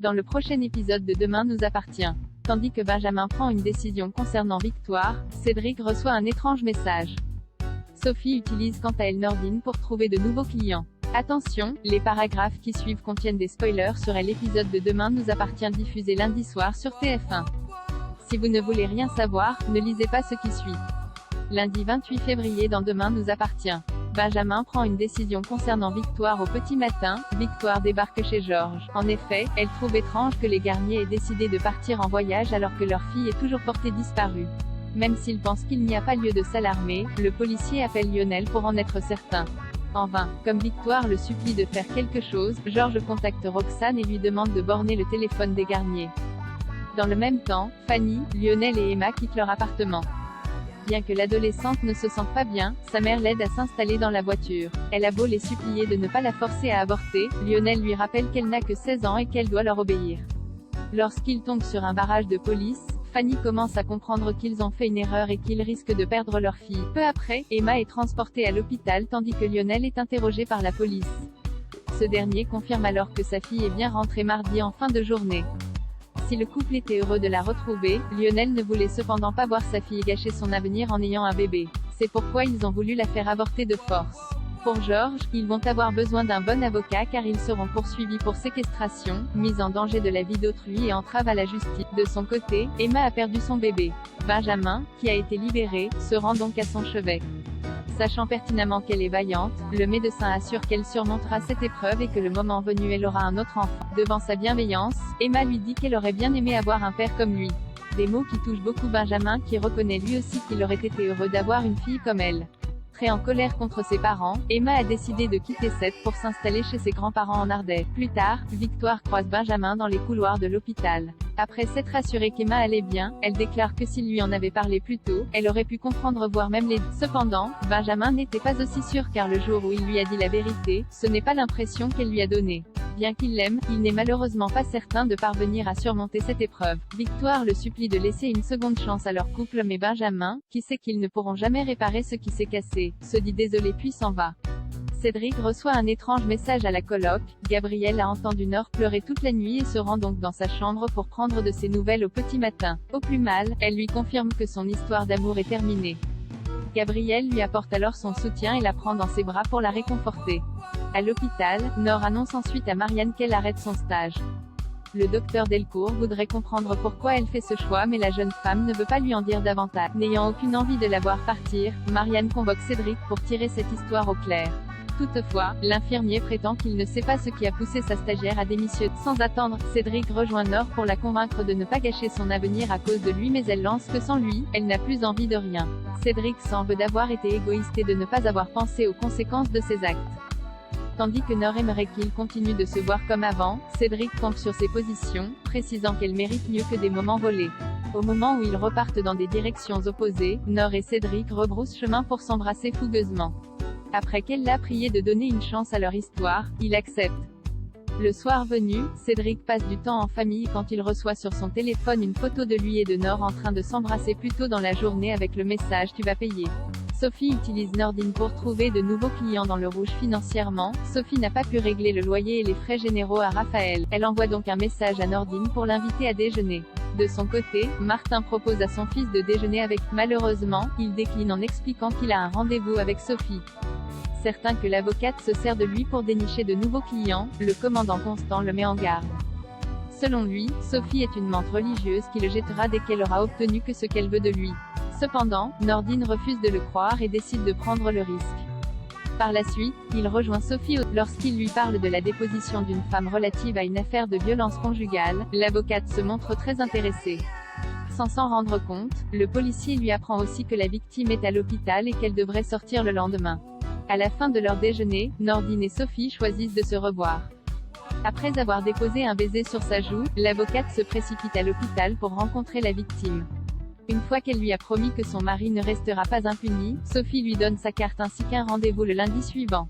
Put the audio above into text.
Dans le prochain épisode de Demain nous appartient. Tandis que Benjamin prend une décision concernant Victoire, Cédric reçoit un étrange message. Sophie utilise quant à elle Nordine pour trouver de nouveaux clients. Attention, les paragraphes qui suivent contiennent des spoilers sur l'épisode de Demain nous appartient diffusé lundi soir sur TF1. Si vous ne voulez rien savoir, ne lisez pas ce qui suit. Lundi 28 février dans Demain nous appartient. Benjamin prend une décision concernant Victoire au petit matin. Victoire débarque chez Georges. En effet, elle trouve étrange que les Garnier aient décidé de partir en voyage alors que leur fille est toujours portée disparue. Même s'il pense qu'il n'y a pas lieu de s'alarmer, le policier appelle Lionel pour en être certain. En vain. Comme Victoire le supplie de faire quelque chose, Georges contacte Roxane et lui demande de borner le téléphone des Garnier. Dans le même temps, Fanny, Lionel et Emma quittent leur appartement. Bien que l'adolescente ne se sente pas bien, sa mère l'aide à s'installer dans la voiture. Elle a beau les supplier de ne pas la forcer à avorter, Lionel lui rappelle qu'elle n'a que 16 ans et qu'elle doit leur obéir. Lorsqu'ils tombent sur un barrage de police, Fanny commence à comprendre qu'ils ont fait une erreur et qu'ils risquent de perdre leur fille. Peu après, Emma est transportée à l'hôpital tandis que Lionel est interrogé par la police. Ce dernier confirme alors que sa fille est bien rentrée mardi en fin de journée. Si le couple était heureux de la retrouver, Lionel ne voulait cependant pas voir sa fille gâcher son avenir en ayant un bébé. C'est pourquoi ils ont voulu la faire avorter de force. Pour Georges, ils vont avoir besoin d'un bon avocat car ils seront poursuivis pour séquestration, mise en danger de la vie d'autrui et entrave à la justice. De son côté, Emma a perdu son bébé. Benjamin, qui a été libéré, se rend donc à son chevet. Sachant pertinemment qu'elle est vaillante, le médecin assure qu'elle surmontera cette épreuve et que le moment venu elle aura un autre enfant. Devant sa bienveillance, Emma lui dit qu'elle aurait bien aimé avoir un père comme lui. Des mots qui touchent beaucoup Benjamin qui reconnaît lui aussi qu'il aurait été heureux d'avoir une fille comme elle. Très en colère contre ses parents, Emma a décidé de quitter Sète pour s'installer chez ses grands-parents en Ardèche. Plus tard, Victoire croise Benjamin dans les couloirs de l'hôpital. Après s'être assurée qu'Emma allait bien, elle déclare que s'il lui en avait parlé plus tôt, elle aurait pu comprendre voire même l'aider. Cependant, Benjamin n'était pas aussi sûr car le jour où il lui a dit la vérité, ce n'est pas l'impression qu'elle lui a donnée. Bien qu'il l'aime, il n'est malheureusement pas certain de parvenir à surmonter cette épreuve. Victoire le supplie de laisser une seconde chance à leur couple mais Benjamin, qui sait qu'ils ne pourront jamais réparer ce qui s'est cassé, se dit désolé puis s'en va. Cédric reçoit un étrange message à la coloc. Gabrielle a entendu Nord pleurer toute la nuit et se rend donc dans sa chambre pour prendre de ses nouvelles au petit matin. Au plus mal, elle lui confirme que son histoire d'amour est terminée. Gabrielle lui apporte alors son soutien et la prend dans ses bras pour la réconforter. À l'hôpital, Nord annonce ensuite à Marianne qu'elle arrête son stage. Le docteur Delcourt voudrait comprendre pourquoi elle fait ce choix mais la jeune femme ne veut pas lui en dire davantage. N'ayant aucune envie de la voir partir, Marianne convoque Cédric pour tirer cette histoire au clair. Toutefois, l'infirmier prétend qu'il ne sait pas ce qui a poussé sa stagiaire à démissionner. Sans attendre, Cédric rejoint Nord pour la convaincre de ne pas gâcher son avenir à cause de lui mais elle lance que sans lui, elle n'a plus envie de rien. Cédric s'en veut d'avoir été égoïste et de ne pas avoir pensé aux conséquences de ses actes. Tandis que Nord aimerait qu'ils continuent de se voir comme avant, Cédric campe sur ses positions, précisant qu'elle mérite mieux que des moments volés. Au moment où ils repartent dans des directions opposées, Nord et Cédric rebroussent chemin pour s'embrasser fougueusement. Après qu'elle l'a prié de donner une chance à leur histoire, il accepte. Le soir venu, Cédric passe du temps en famille quand il reçoit sur son téléphone une photo de lui et de Nord en train de s'embrasser plus tôt dans la journée avec le message « Tu vas payer ». Sophie utilise Nordine pour trouver de nouveaux clients dans le rouge financièrement. Sophie n'a pas pu régler le loyer et les frais généraux à Raphaël. Elle envoie donc un message à Nordine pour l'inviter à déjeuner. De son côté, Martin propose à son fils de déjeuner avec. Malheureusement, il décline en expliquant qu'il a un rendez-vous avec Sophie. Certain que l'avocate se sert de lui pour dénicher de nouveaux clients, le commandant Constant le met en garde. Selon lui, Sophie est une menthe religieuse qui le jettera dès qu'elle aura obtenu que ce qu'elle veut de lui. Cependant, Nordine refuse de le croire et décide de prendre le risque. Par la suite, il rejoint Sophie lorsqu'il lui parle de la déposition d'une femme relative à une affaire de violence conjugale. L'avocate se montre très intéressée. Sans s'en rendre compte, le policier lui apprend aussi que la victime est à l'hôpital et qu'elle devrait sortir le lendemain. À la fin de leur déjeuner, Nordine et Sophie choisissent de se revoir. Après avoir déposé un baiser sur sa joue, l'avocate se précipite à l'hôpital pour rencontrer la victime. Une fois qu'elle lui a promis que son mari ne restera pas impuni, Sophie lui donne sa carte ainsi qu'un rendez-vous le lundi suivant.